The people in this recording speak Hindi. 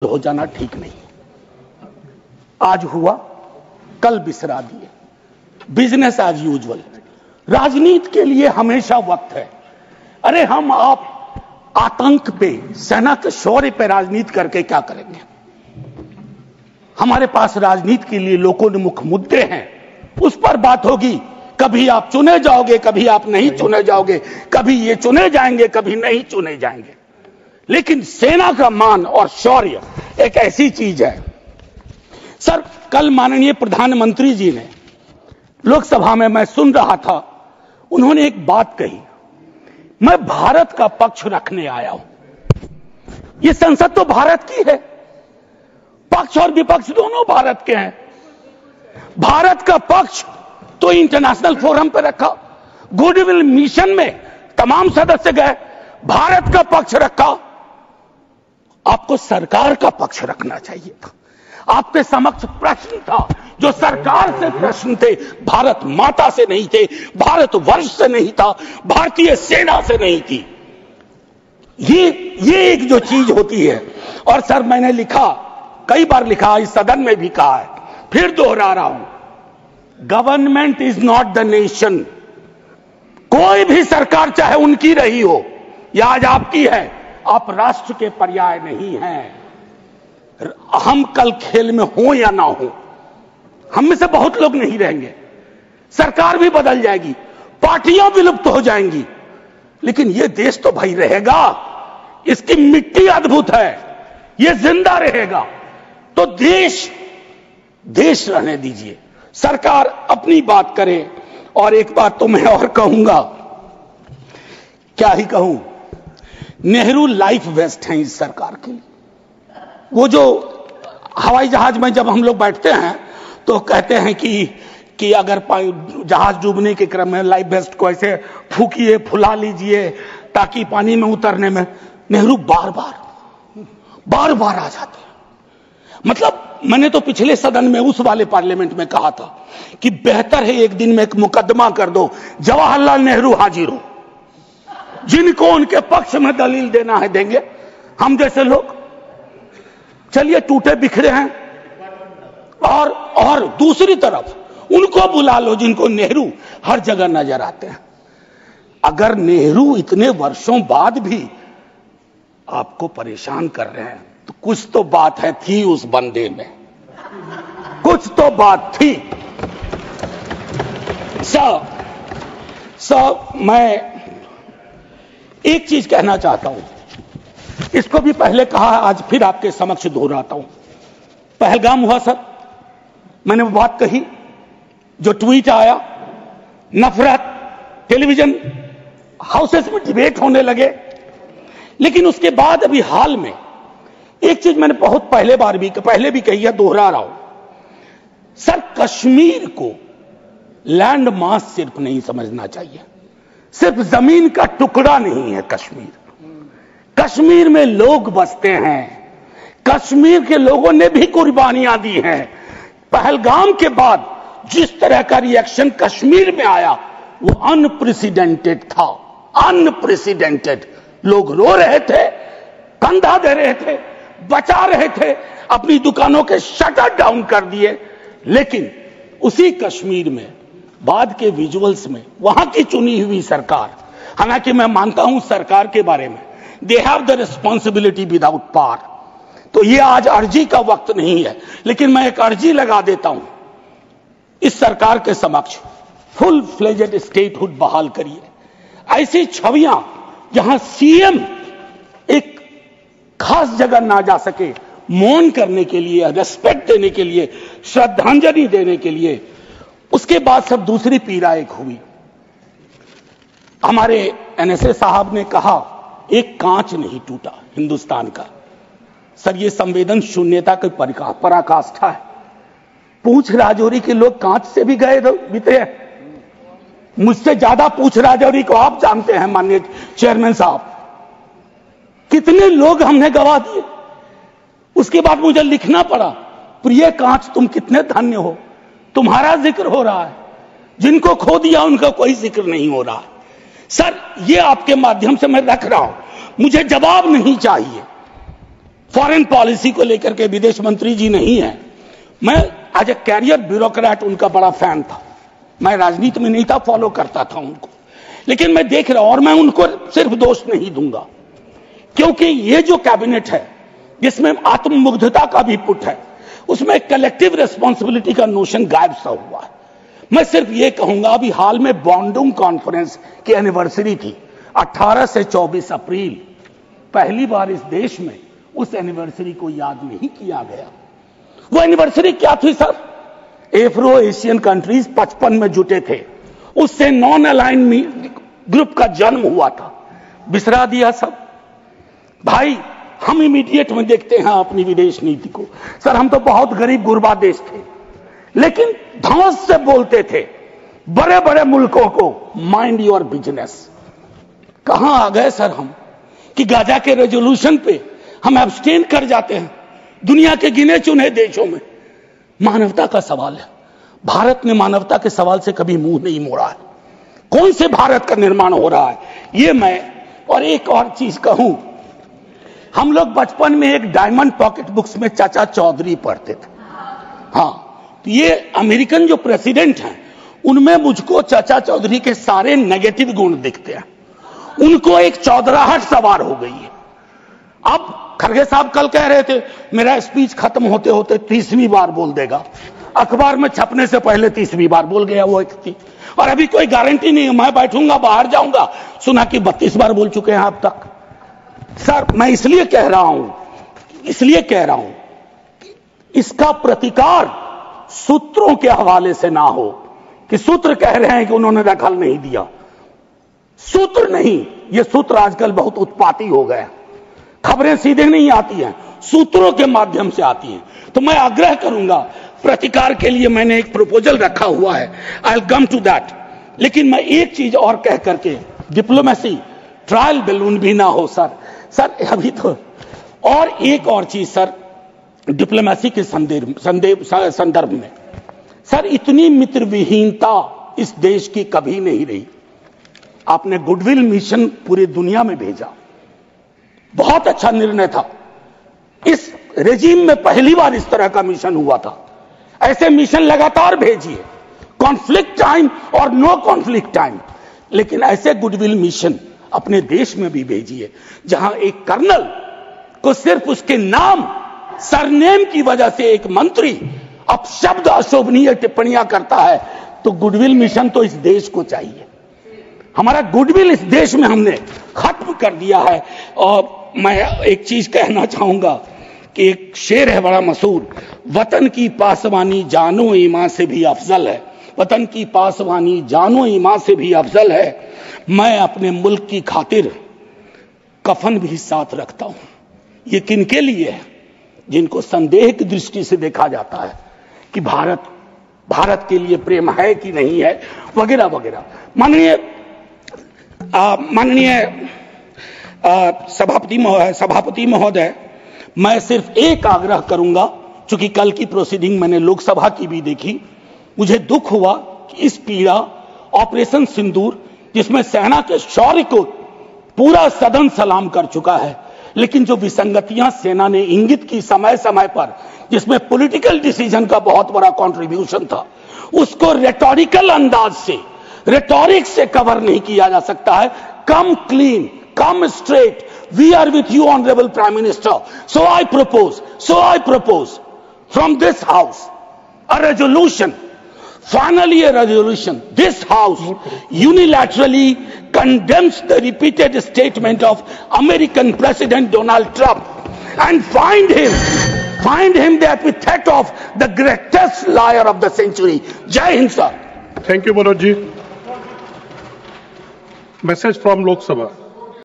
हो जाना ठीक नहीं। आज हुआ कल बिसरा दिए, बिजनेस एज यूजुअल। राजनीति के लिए हमेशा वक्त है। अरे हम आप आतंक पे, सेना के शौर्य पे राजनीति करके क्या करेंगे? हमारे पास राजनीति के लिए लोकोन्मुख मुद्दे हैं, उस पर बात होगी। कभी आप चुने जाओगे, कभी आप नहीं चुने जाओगे, कभी ये चुने जाएंगे, कभी नहीं चुने जाएंगे। लेकिन सेना का मान और शौर्य एक ऐसी चीज है। सर, कल माननीय प्रधानमंत्री जी ने लोकसभा में, मैं सुन रहा था, उन्होंने एक बात कही, मैं भारत का पक्ष रखने आया हूं। ये संसद तो भारत की है, पक्ष और विपक्ष दोनों भारत के हैं। भारत का पक्ष तो इंटरनेशनल फोरम पर रखा, गुडविल मिशन में तमाम सदस्य गए, भारत का पक्ष रखा। आपको सरकार का पक्ष रखना चाहिए था। आपके समक्ष प्रश्न था, जो सरकार से प्रश्न थे, भारत माता से नहीं थे, भारत वर्ष से नहीं था, भारतीय सेना से नहीं थी। ये एक जो चीज होती है। और सर, मैंने लिखा, कई बार लिखा, इस सदन में भी कहा है, फिर दोहरा रहा हूं, government is not the nation. कोई भी सरकार चाहे उनकी रही हो या आज आपकी है, आप राष्ट्र के पर्याय नहीं हैं। हम कल खेल में हो या ना हो, हम में से बहुत लोग नहीं रहेंगे, सरकार भी बदल जाएगी, पार्टियां विलुप्त हो जाएंगी, लेकिन यह देश तो भाई रहेगा। इसकी मिट्टी अद्भुत है, यह जिंदा रहेगा। तो देश रहने दीजिए, सरकार अपनी बात करे। और एक बात तो मैं और कहूंगा, क्या ही कहूं, नेहरू लाइफ वेस्ट हैं इस सरकार के लिए। वो जो हवाई जहाज में जब हम लोग बैठते हैं तो कहते हैं कि अगर जहाज डूबने के क्रम में लाइफ वेस्ट को ऐसे फूकिए, फुला लीजिए ताकि पानी में उतरने में, नेहरू बार बार आ जाते हैं। मतलब मैंने तो पिछले सदन में, उस वाले पार्लियामेंट में कहा था कि बेहतर है एक दिन में एक मुकदमा कर दो, जवाहरलाल नेहरू हाजिर हो, जिनको उनके पक्ष में दलील देना है देंगे, हम जैसे लोग चलिए टूटे बिखरे हैं। और दूसरी तरफ उनको बुला लो जिनको नेहरू हर जगह नजर आते हैं। अगर नेहरू इतने वर्षों बाद भी आपको परेशान कर रहे हैं तो कुछ तो बात है, थी उस बंदे में, कुछ तो बात थी। मैं एक चीज कहना चाहता हूं, इसको भी पहले कहा, आज फिर आपके समक्ष दोहराता हूं। पहलगाम हुआ सर, मैंने वो बात कही, जो ट्वीट आया, नफरत, टेलीविजन हाउसेस में डिबेट होने लगे। लेकिन उसके बाद अभी हाल में एक चीज मैंने बहुत पहले भी कही है, दोहरा रहा हूं। सर, कश्मीर को लैंड मास सिर्फ नहीं समझना चाहिए, सिर्फ जमीन का टुकड़ा नहीं है कश्मीर। कश्मीर में लोग बसते हैं, कश्मीर के लोगों ने भी कुर्बानियां दी हैं। पहलगाम के बाद जिस तरह का रिएक्शन कश्मीर में आया, वो अनप्रेसिडेंटेड था, अनप्रेसिडेंटेड। लोग रो रहे थे, कंधा दे रहे थे, बचा रहे थे, अपनी दुकानों के शटर डाउन कर दिए। लेकिन उसी कश्मीर में बाद के विजुअल्स में वहां की चुनी हुई सरकार, हालांकि मैं मानता हूं सरकार के बारे में, they have the responsibility without power. तो ये आज अर्जी का वक्त नहीं है, लेकिन मैं एक अर्जी लगा देता हूं इस सरकार के समक्ष, फुल फ्लेजेड स्टेटहुड बहाल करिए। ऐसी छवियां जहां सीएम एक खास जगह ना जा सके, मौन करने के लिए, रेस्पेक्ट देने के लिए, श्रद्धांजलि देने के लिए। उसके बाद सब दूसरी पीड़ा एक हुई। हमारे एनएसए साहब ने कहा, एक कांच नहीं टूटा हिंदुस्तान का। सर, ये संवेदन शून्यता की पराकाष्ठा है। पूंछ राजौरी के लोग कांच से भी गए बीते हैं। मुझसे ज्यादा पूंछ राजौरी को आप जानते हैं माननीय चेयरमैन साहब, कितने लोग हमने गवा दिए। उसके बाद मुझे लिखना पड़ा, प्रिय कांच तुम कितने धन्य हो, तुम्हारा जिक्र हो रहा है, जिनको खो दिया उनका कोई जिक्र नहीं हो रहा। सर, ये आपके माध्यम से मैं रख रहा हूं, मुझे जवाब नहीं चाहिए, फॉरेन पॉलिसी को लेकर के विदेश मंत्री जी नहीं है। मैं एज ए कैरियर ब्यूरोक्रेट उनका बड़ा फैन था। मैं राजनीति में नहीं था, फॉलो करता था उनको, लेकिन मैं देख रहा हूं और मैं उनको सिर्फ दोष नहीं दूंगा, क्योंकि ये जो कैबिनेट है जिसमें आत्ममुग्धता का भी पुट है, उसमें कलेक्टिव रिस्पॉन्सिबिलिटी का नोशन गायब सा हुआ है। मैं सिर्फ ये कहूंगा, अभी हाल में बॉन्डुंग कॉन्फ्रेंस की एनिवर्सरी थी 18 से 24 अप्रैल। पहली बार इस देश में उस एनिवर्सरी को याद नहीं किया गया। वो एनिवर्सरी क्या थी सर? एफ्रो एशियन कंट्रीज 55 में जुटे थे, उससे नॉन अलाइन ग्रुप का जन्म हुआ था। बिसरा दिया सब भाई। हम इमीडिएट में देखते हैं अपनी विदेश नीति को। सर हम तो बहुत गरीब गुरबा देश थे, लेकिन धौंस से बोलते थे बड़े बड़े मुल्कों को माइंड योर बिजनेस। कहां आ गए सर हम कि गाजा के रेजोल्यूशन पे हम एब्सटेन कर जाते हैं दुनिया के गिने चुने देशों में। मानवता का सवाल है, भारत ने मानवता के सवाल से कभी मुंह नहीं मोड़ा है। कौन से भारत का निर्माण हो रहा है ये मैं और एक और चीज कहूं, हम लोग बचपन में एक डायमंड पॉकेट बुक्स में चाचा चौधरी पढ़ते थे। हाँ, तो ये अमेरिकन जो प्रेसिडेंट हैं उनमें मुझको चाचा चौधरी के सारे नेगेटिव गुण दिखते हैं। उनको एक चौधराहट सवार हो गई है। अब खड़गे साहब कल कह रहे थे मेरा स्पीच खत्म होते होते 30वीं बार बोल देगा। अखबार में छपने से पहले 30वीं बार बोल गया वो व्यक्ति, और अभी कोई गारंटी नहीं है। मैं बैठूंगा बाहर जाऊंगा, सुना कि 32 बार बोल चुके हैं अब तक। सर मैं इसलिए कह रहा हूं कि इसका प्रतिकार सूत्रों के हवाले से ना हो कि सूत्र कह रहे हैं कि उन्होंने दखल नहीं दिया। सूत्र नहीं, ये सूत्र आजकल बहुत उत्पाती हो गए। खबरें सीधे नहीं आती हैं, सूत्रों के माध्यम से आती हैं। तो मैं आग्रह करूंगा, प्रतिकार के लिए मैंने एक प्रपोजल रखा हुआ है, I will come to that. लेकिन मैं एक चीज और कह करके, डिप्लोमेसी ट्रायल बैलून भी ना हो सर अभी तो। और एक और चीज सर, डिप्लोमेसी के संदर्भ में सर, इतनी मित्र विहीनता इस देश की कभी नहीं रही। आपने गुडविल मिशन पूरी दुनिया में भेजा, बहुत अच्छा निर्णय था। इस रेजिम में पहली बार इस तरह का मिशन हुआ था। ऐसे मिशन लगातार भेजिए, कॉन्फ्लिक्ट टाइम और नो कॉन्फ्लिक्ट टाइम, लेकिन ऐसे गुडविल मिशन अपने देश में भी भेजिए जहां एक कर्नल को सिर्फ उसके नाम सरनेम की वजह से एक मंत्री अपशब्द अशोभनीय टिप्पणियां करता है। तो गुडविल मिशन तो इस देश को चाहिए। हमारा गुडविल इस देश में हमने खत्म कर दिया है। और मैं एक चीज कहना चाहूंगा कि एक शेर है बड़ा मशहूर, वतन की पासवानी जानो ईमान से भी अफजल है। वतन की पासवानी जानो ईमान से भी अफजल है। मैं अपने मुल्क की खातिर कफन भी साथ रखता हूं। ये किनके लिए है? जिनको संदेह की दृष्टि से देखा जाता है कि भारत के लिए प्रेम है कि नहीं है, वगैरह वगैरह। माननीय सभापति महोदय, मैं सिर्फ एक आग्रह करूंगा, चूंकि कल की प्रोसीडिंग मैंने लोकसभा की भी देखी, मुझे दुख हुआ कि इस पीड़ा ऑपरेशन सिंदूर, जिसमें सेना के शौर्य को पूरा सदन सलाम कर चुका है, लेकिन जो विसंगतियां सेना ने इंगित की समय समय पर, जिसमें पॉलिटिकल डिसीजन का बहुत बड़ा कंट्रीब्यूशन था, उसको रेटोरिकल अंदाज से, रेटोरिक से कवर नहीं किया जा सकता है। कम clean, come straight. We are with you, Honorable Prime Minister. So I propose from this House a resolution, finally a resolution. This House unilaterally condemns the repeated statement of American President Donald Trump and find him the epithet of the greatest liar of the century. Jai Hind, sir. Thank you, Manoj ji. Message from Lok Sabha.